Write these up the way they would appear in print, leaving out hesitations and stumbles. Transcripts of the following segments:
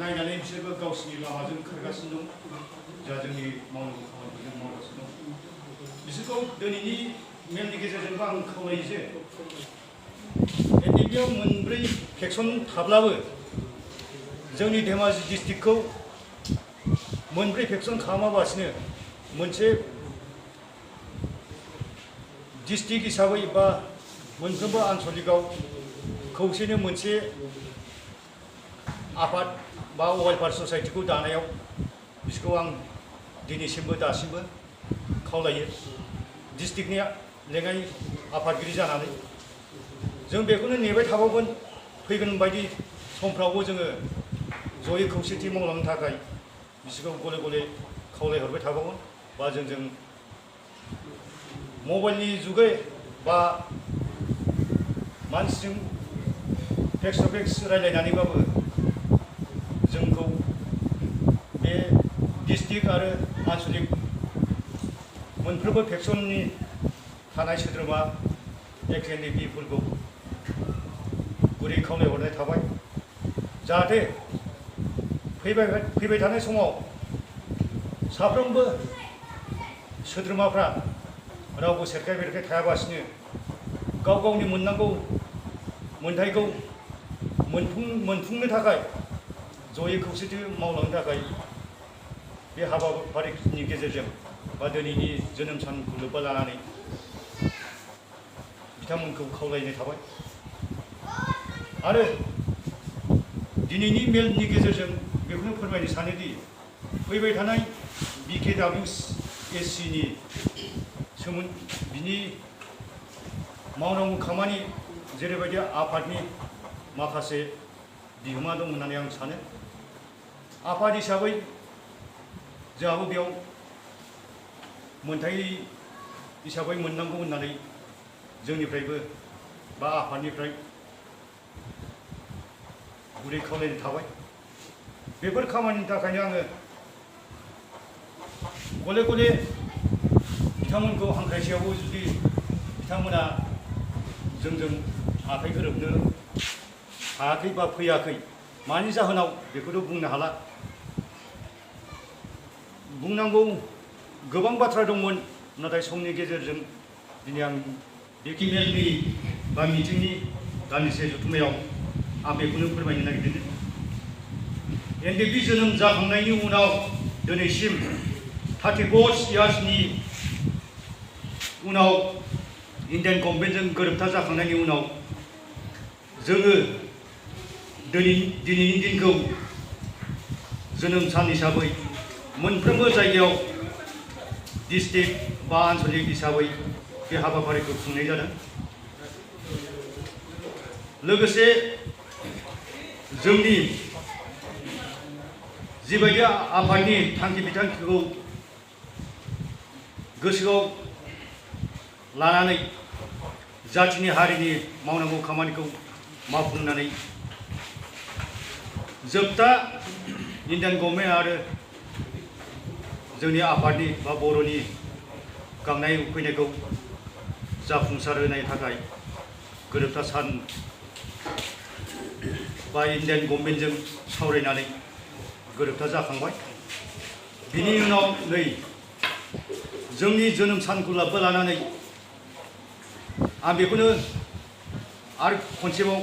नायनानै बिसोरबो गावसिनि लामाजों खारगासिनो दं। जा जोंनि मावनांगौ खामानिखौ जों मावगासिनो दं। बिसोरखौ दिनैनि मेलनि गेजेरजोंबो आं खावलायो जे एनडिपिआव मोनब्रै फेक्सन थाब्लाबो जोंनि धेमाजि डिस्ट्रिक्टखौ मोनब्रै फेक्सन खालामाबासिनो मोनसे डिस्ट्रिक्ट हिसाबै बा मोनफ्रोमबो आनसलिकआव खौसेनो मोनसे आफाद बा वेलफेयार ससाइटिखौ दानायाव बिसोरखौ आं दिनैसिमबो दासिमबो खावलायो डिस्ट्रिक्टनि लेङाइ आफादगिरि जानानै जों बेखौनो नेबाय थाबावगोन फैगोन बायदि समफ्रावबो जोङो जयै खौसेथि मावलांनो थाखाय बिसोरखौ गले गले खावलायहरबाय थाबावगोन बा जोंजों मबाइलनि जुगै बा मानसिजों फेक्स टु फेक्स रायज्लायनानैबाबो जोंखौ बे डिस्ट्रिक्ट आरो आनसलिक मोनफ्रोमबो फेक्सननि थानाय सोद्रोमा एक्स एनडिपिफोरखौ गुरै खावलायहरनाय थाबाय जाहाथे फैबाय थानाय समाव साफ्रोमबो सोद्रोमाफ्रा रावबो सेरखाय बेरखाय थायाबासिनो गाव गावनि मोननांगौ मोनथायखौ मोनफुंनो थाखाय जयै खौसेथि मावलांनो थाखाय बे हाबाफारिनि गेजेरजों बा दिनैनि जोनोम सानखौ लोब्बा लानानै बिथांमोनखौ खावलायनाय थाबाय आरो दिनैनि मेलनि गेजेरजों बेखौनो फोरमायनो सानोदि फैबाय थानाय BKWSCनि बिनि मावनांगौ खामानि जेरैबायदि आफादनि माखासे बिहोमा दं होननानै आं सानो आफाद हिसाबै जोंहाबो बेयाव मोनथाय हिसाबै मोननांगौ होननानै जोंनिफ्रायबो बा आफादनिफ्राय गुरै खावलायनाय थाबाय बेफोर खामानिनि थाखायनो आङो गले गले बिथांमोनखौ हांख्रायसेयावबो जुदि बिथांमोना जोंजों आखाइ गोरोबनो हायाखै बा फैयाखै मानि जाहोनाव बेखौथ' बुंनो हाला बुंनांगौ गोबां बाथ्रा दंमोन नाथाय समनि गेजेरजों दिनै आं बेखि मेलनि बा मिटिंनि दान्दिसे जथुम्मायाव आं बेखौनो फोरमायनो नागिरदों एनडिपि जोनोम जाखांनायनि उनाव दिनैसिम 34 इयार्सनि उनाव इन्डियान गभर्नमेन्टजों गोरोबथा जाखांनायनि उनाव जोङो दिनैनि दिनखौ जोनोम सान हिसाबै मोनफ्रोमबो जायगायाव डिस्ट्रिक्ट बा आनसलिक हिसाबै बे हाबाफारिखौ खुंनाय जादों लोगोसे जोंनि जिबायदि आफादनि थांखि बिथांखिखौ गोसोआव लानानै जाथिनि हारिनि मावनांगौ खामानिखौ मावफुंनानै जोबथा इन्डियान गभर्नमेन्ट आरो जोंनि आफादनि बा बर'नि गांनाय उखैनायखौ जाफुंसार होनायनि थाखाय गोरोबथा सान बा इन्डियान गभर्नमेन्टजों सावरायनानै गोरोबथा जाखांबाय बिनि उनाव नै जोंनि जोनोम सानखौ लोब्बा लानानै आं बेखौनो आरो खनसेबाव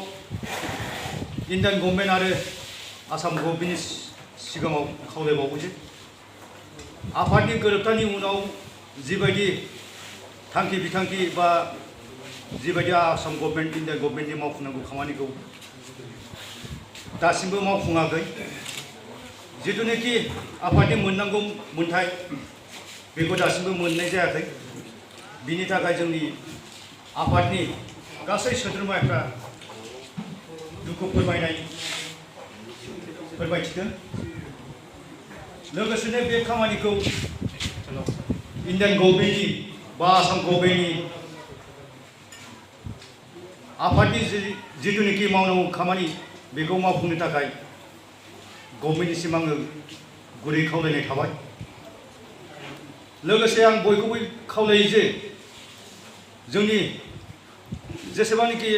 इन्डियान गभर्नमेन्ट आरो आसाम गभर्नमेन्टनि सिगाङाव खावलायबावो जे आफादनि गोरोबथानि उनाव जिबायदि थांखि बिथांखि बा जिबायदि आसाम गभर्नमेन्ट इन्डियान गभर्नमेन्टनि मावफुंनांगौ खामानिखौ दासिमबो मावफुङाखै जिथुनाखि आफादनि मोननांगौ मोनथाय बेखौ दासिमबो मोननाय जायाखै बिनि थाखाय जोंनि आफादनि गासै सोद्रोमाफ्रा दुखु फोरमायथिदों लोगोसेनो बे खामानिखौ इन्डियान गभर्नमेन्टनि बा आसाम गभर्नमेन्टनि आफादनि जिथुनाखि मावनांगौ खामानि बेखौ मावफुंनो थाखाय गभर्नमेन्टनिसिम आङो गुरै खावलायनाय थाबाय लोगोसे आं बयखौबो खावलायो जे जोंनि जेसेबांनाखि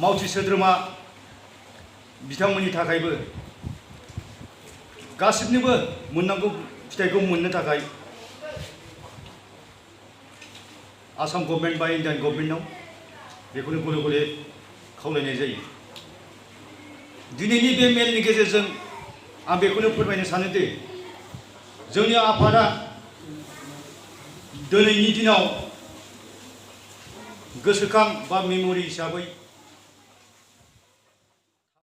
मावथि सोद्रोमा बिथांमोननि थाखायबो गासिबनोबो मोननांगौ फिथाइखौ मोननो थाखाय आसाम गभर्नमेन्ट बा इन्डियान गभर्नमेन्टआव बेखौनो गले गले खावलायनाय जायो। दिनैनि बे मेलनि गेजेरजों आं बेखौनो फोरमायनो सानोदि जोंनि आफादा दिनैनि दिनाव गोसोखां बा मेम'रि हिसाबै